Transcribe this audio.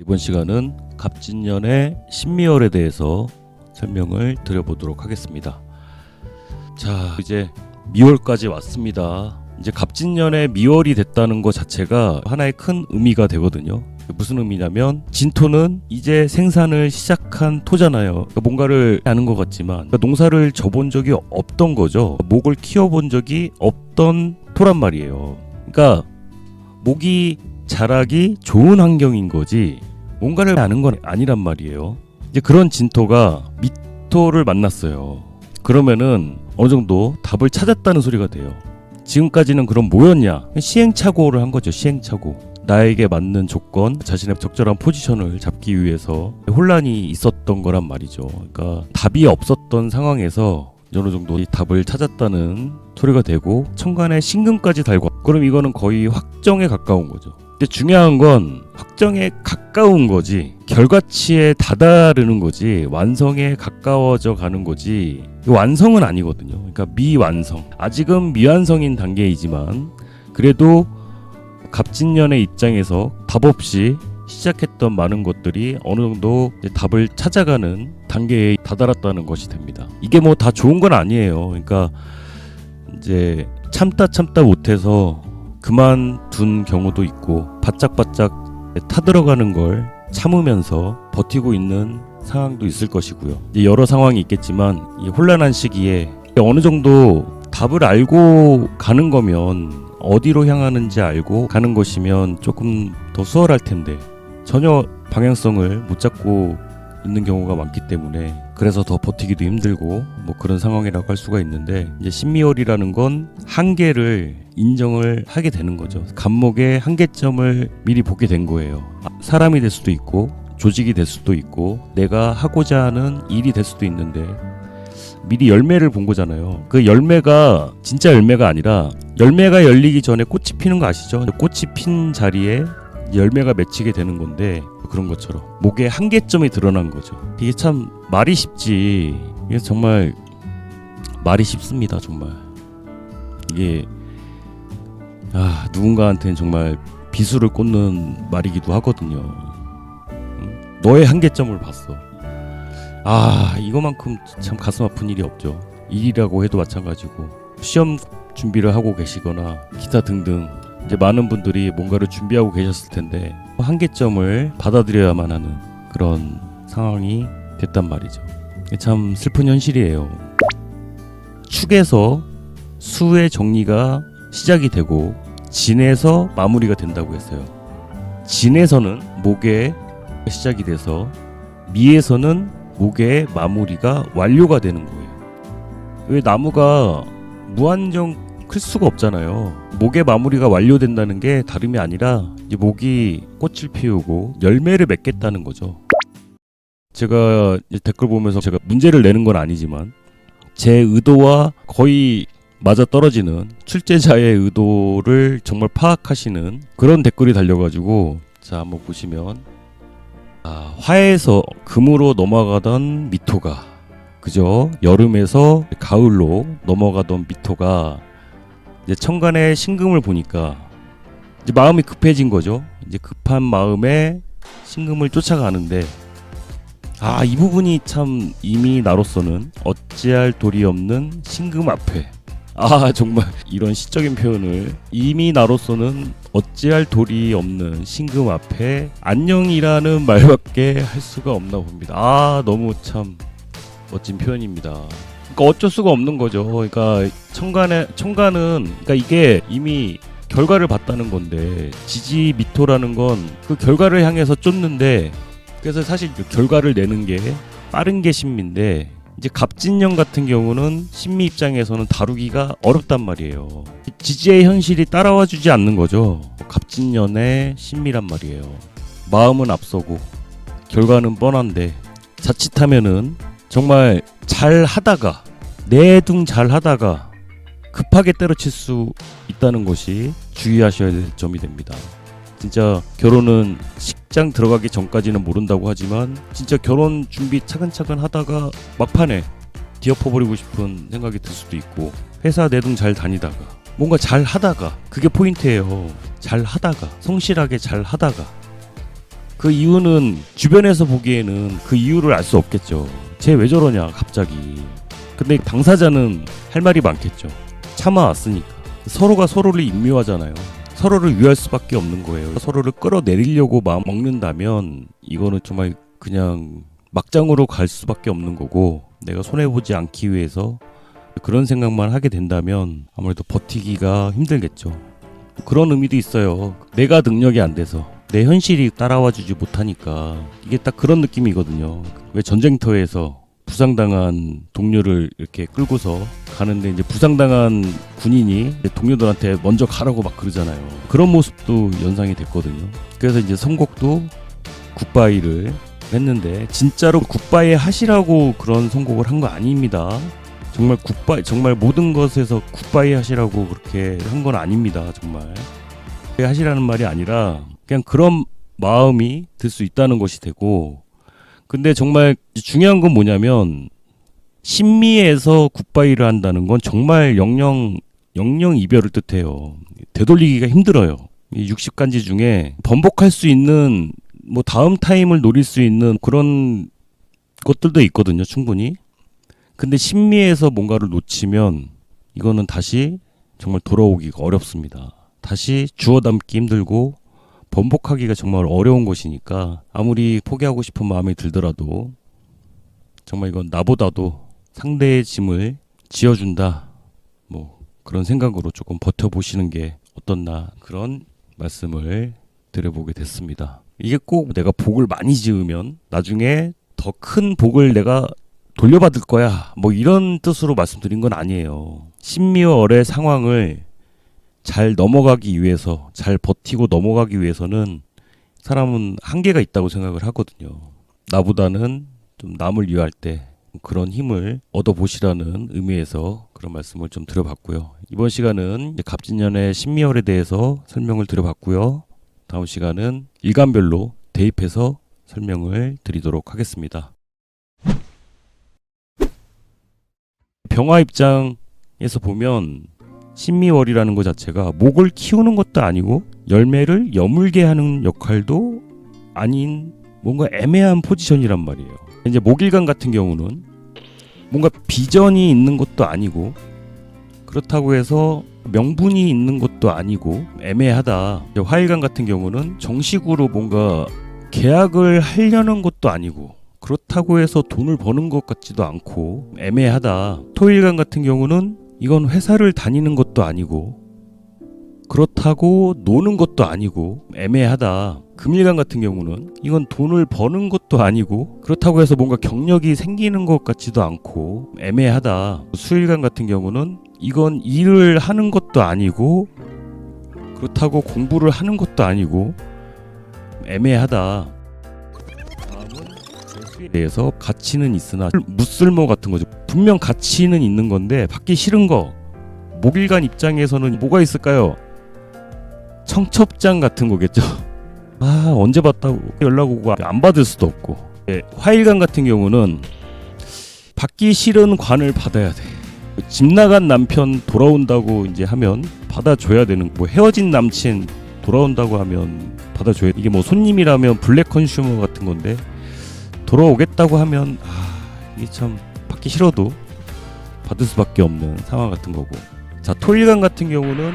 이번 시간은 갑진년의 신미월에 대해서 설명을 드려보도록 하겠습니다. 자, 이제 미월까지 왔습니다. 이제 갑진년의 미월이 됐다는 것 자체가 하나의 큰 의미가 되거든요. 무슨 의미냐면 진토는 이제 생산을 시작한 토잖아요. 그러니까 뭔가를 하는 것 같지만 농사를 져본 적이 없던 거죠. 목을 키워본 적이 없던 토란 말이에요. 그러니까 목이 자라기 좋은 환경인 거지 뭔가를 하는 건 아니란 말이에요. 이제 그런 진토가 미토를 만났어요. 그러면은 어느 정도 답을 찾았다는 소리가 돼요. 지금까지는 그럼 뭐였냐? 시행착오를 한 거죠. 시행착오. 나에게 맞는 조건, 자신의 적절한 포지션을 잡기 위해서 혼란이 있었던 거란 말이죠. 그러니까 답이 없었던 상황에서 어느 정도 이 답을 찾았다는 소리가 되고 천간에 신금까지 달고, 그럼 이거는 거의 확정에 가까운 거죠. 근데 중요한 건 확정에 가까운 거지 결과치에 다다르는 거지 완성에 가까워져 가는 거지 완성은 아니거든요. 그러니까 미완성, 아직은 미완성인 단계이지만 그래도 갑진년의 입장에서 답 없이 시작했던 많은 것들이 어느 정도 답을 찾아가는 단계에 다다랐다는 것이 됩니다. 이게 뭐 다 좋은 건 아니에요. 그러니까 이제 참다 못해서 그만둔 경우도 있고 바짝바짝 타들어가는 걸 참으면서 버티고 있는 상황도 있을 것이고요. 여러 상황이 있겠지만 이 혼란한 시기에 어느 정도 답을 알고 가는 거면 어디로 향하는지 알고 가는 것이면 조금 더 수월할 텐데 전혀 방향성을 못 잡고 있는 경우가 많기 때문에 그래서 더 버티기도 힘들고 뭐 그런 상황이라고 할 수가 있는데, 이제 신미월이라는 건 한계를 인정을 하게 되는 거죠. 간목의 한계점을 미리 보게 된 거예요. 사람이 될 수도 있고 조직이 될 수도 있고 내가 하고자 하는 일이 될 수도 있는데 미리 열매를 본 거잖아요. 그 열매가 진짜 열매가 아니라 열매가 열리기 전에 꽃이 피는 거 아시죠? 꽃이 핀 자리에 열매가 맺히게 되는 건데 그런 것처럼 목의 한계점이 드러난 거죠. 이게 참 말이 쉽지, 이게 정말 말이 쉽습니다. 정말 이게 누군가한테는 정말 비수를 꽂는 말이기도 하거든요. 너의 한계점을 봤어. 이거만큼 참 가슴 아픈 일이 없죠. 일이라고 해도 마찬가지고 시험 준비를 하고 계시거나 기타 등등 이제 많은 분들이 뭔가를 준비하고 계셨을 텐데 한계점을 받아들여야만 하는 그런 상황이 됐단 말이죠. 참 슬픈 현실이에요. 축에서 수의 정리가 시작이 되고 진에서 마무리가 된다고 했어요. 진에서는 목의 시작이 돼서 미에서는 목의 마무리가 완료가 되는 거예요. 왜 나무가 무한정 클 수가 없잖아요. 목의 마무리가 완료된다는 게 다름이 아니라 이제 목이 꽃을 피우고 열매를 맺겠다는 거죠. 제가 이제 댓글 보면서 제가 문제를 내는 건 아니지만 제 의도와 거의 맞아 떨어지는 출제자의 의도를 정말 파악하시는 그런 댓글이 달려가지고, 자 한번 보시면 화에서 금으로 넘어가던 미토가, 그죠? 여름에서 가을로 넘어가던 미토가 이제 천간의 신금을 보니까 이제 마음이 급해진 거죠. 이제 급한 마음에 신금을 쫓아가는데 이 부분이 참 이미 나로서는 어찌할 도리 없는 신금 앞에, 정말 이런 시적인 표현을, 이미 나로서는 어찌할 도리 없는 신금 앞에 안녕이라는 말밖에 할 수가 없나 봅니다. 너무 참 멋진 표현입니다. 그러니까 어쩔 수가 없는 거죠. 그러니까 천간은 그러니까 이게 이미 결과를 봤다는 건데 지지미토라는 건 그 결과를 향해서 쫓는데, 그래서 사실 그 결과를 내는 게 빠른 게 신미인데 이제 갑진년 같은 경우는 신미 입장에서는 다루기가 어렵단 말이에요. 지지의 현실이 따라와 주지 않는 거죠. 갑진년의 신미란 말이에요. 마음은 앞서고 결과는 뻔한데 자칫하면은 정말 잘 하다가 내둥 잘 하다가 급하게 때려칠 수 있다는 것이 주의하셔야 될 점이 됩니다. 진짜 결혼은 식장 들어가기 전까지는 모른다고 하지만 진짜 결혼 준비 차근차근 하다가 막판에 뒤엎어버리고 싶은 생각이 들 수도 있고, 회사 내둥 잘 다니다가 뭔가 잘 하다가, 그게 포인트예요. 잘 하다가, 성실하게 잘 하다가 그 이유는 주변에서 보기에는 그 이유를 알 수 없겠죠. 쟤 왜 저러냐 갑자기. 근데 당사자는 할 말이 많겠죠. 참아왔으니까. 서로가 서로를 임묘하잖아요. 서로를 위할 수밖에 없는 거예요. 서로를 끌어내리려고 마음 먹는다면 이거는 정말 그냥 막장으로 갈 수밖에 없는 거고, 내가 손해보지 않기 위해서 그런 생각만 하게 된다면 아무래도 버티기가 힘들겠죠. 그런 의미도 있어요. 내가 능력이 안 돼서, 내 현실이 따라와주지 못하니까. 이게 딱 그런 느낌이거든요. 왜 전쟁터에서 부상당한 동료를 이렇게 끌고서 가는데 이제 부상당한 군인이 동료들한테 먼저 가라고 막 그러잖아요. 그런 모습도 연상이 됐거든요. 그래서 이제 선곡도 굿바이를 했는데, 진짜로 굿바이 하시라고 그런 선곡을 한 거 아닙니다. 정말 굿바이, 정말 모든 것에서 굿바이 하시라고 그렇게 한 건 아닙니다. 정말 하시라는 말이 아니라 그냥 그런 마음이 들 수 있다는 것이 되고, 근데 정말 중요한 건 뭐냐면 신미에서 굿바이를 한다는 건 정말 영영 이별을 뜻해요. 되돌리기가 힘들어요. 이 60간지 중에 번복할 수 있는, 뭐 다음 타임을 노릴 수 있는 그런 것들도 있거든요, 충분히. 근데 신미에서 뭔가를 놓치면 이거는 다시 정말 돌아오기가 어렵습니다. 다시 주워 담기 힘들고 번복하기가 정말 어려운 것이니까, 아무리 포기하고 싶은 마음이 들더라도 정말 이건 나보다도 상대의 짐을 지어준다, 뭐 그런 생각으로 조금 버텨보시는 게 어떻나, 그런 말씀을 드려보게 됐습니다. 이게 꼭 내가 복을 많이 지으면 나중에 더 큰 복을 내가 돌려받을 거야, 뭐 이런 뜻으로 말씀드린 건 아니에요. 신미와 얼의 상황을 잘 넘어가기 위해서, 잘 버티고 넘어가기 위해서는 사람은 한계가 있다고 생각을 하거든요. 나보다는 좀 남을 위할 때 그런 힘을 얻어보시라는 의미에서 그런 말씀을 좀 드려봤고요. 이번 시간은 갑진년의 신미월에 대해서 설명을 드려봤고요. 다음 시간은 일간별로 대입해서 설명을 드리도록 하겠습니다. 병화 입장에서 보면 신미월이라는 것 자체가 목을 키우는 것도 아니고 열매를 여물게 하는 역할도 아닌 뭔가 애매한 포지션이란 말이에요. 이제 목일간 같은 경우는 뭔가 비전이 있는 것도 아니고, 그렇다고 해서 명분이 있는 것도 아니고 애매하다. 화일간 같은 경우는 정식으로 뭔가 계약을 하려는 것도 아니고, 그렇다고 해서 돈을 버는 것 같지도 않고 애매하다. 토일간 같은 경우는 이건 회사를 다니는 것도 아니고 그렇다고 노는 것도 아니고 애매하다. 금일간 같은 경우는 이건 돈을 버는 것도 아니고 그렇다고 해서 뭔가 경력이 생기는 것 같지도 않고 애매하다. 수일간 같은 경우는 이건 일을 하는 것도 아니고 그렇다고 공부를 하는 것도 아니고 애매하다. 다음은 재수에 대해서 가치는 있으나 무쓸모 같은 거죠. 분명 가치는 있는 건데 받기 싫은 거. 목일간 입장에서는 뭐가 있을까요? 청첩장 같은 거겠죠. 아, 언제 봤다고 연락 오고 안 받을 수도 없고. 화일간 같은 경우는 받기 싫은 관을 받아야 돼. 집 나간 남편 돌아온다고 이제 하면 받아줘야 되는, 뭐 헤어진 남친 돌아온다고 하면 받아줘야 돼. 이게 뭐 손님이라면 블랙 컨슈머 같은 건데 돌아오겠다고 하면 이게 참 받기 싫어도 받을 수밖에 없는 상황 같은 거고. 자, 토일간 같은 경우는